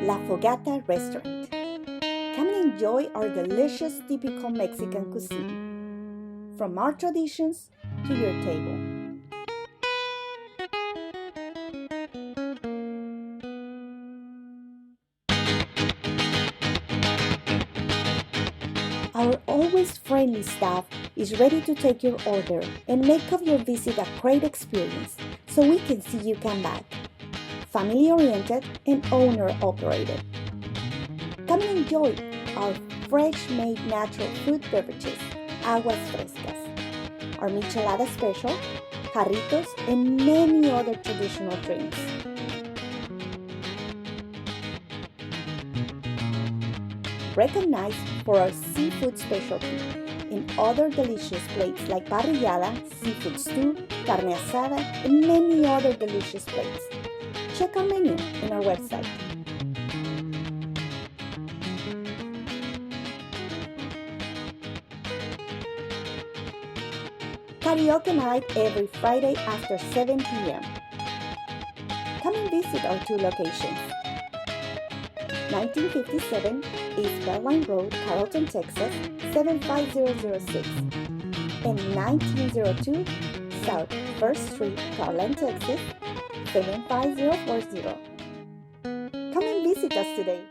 La Fogata restaurant. Come and enjoy our delicious typical Mexican cuisine, from our traditions to your table. Our always friendly staff is ready to take your order and make of your visit a great experience so we can see you come back. Family-oriented and owner-operated. Come and enjoy our fresh-made natural fruit beverages, aguas frescas, our michelada special, jarritos, and many other traditional drinks. Recognized for our seafood specialty and other delicious plates like parrillada, seafood stew, carne asada, and many other delicious plates. Check our menu on our website. Karaoke night every Friday after 7 p.m. Come and visit our two locations. 1957 East Beltline Road, Carrollton, Texas, 75006, and 1902 South 1st Street, Garland, Texas, 75040. Come and visit us today.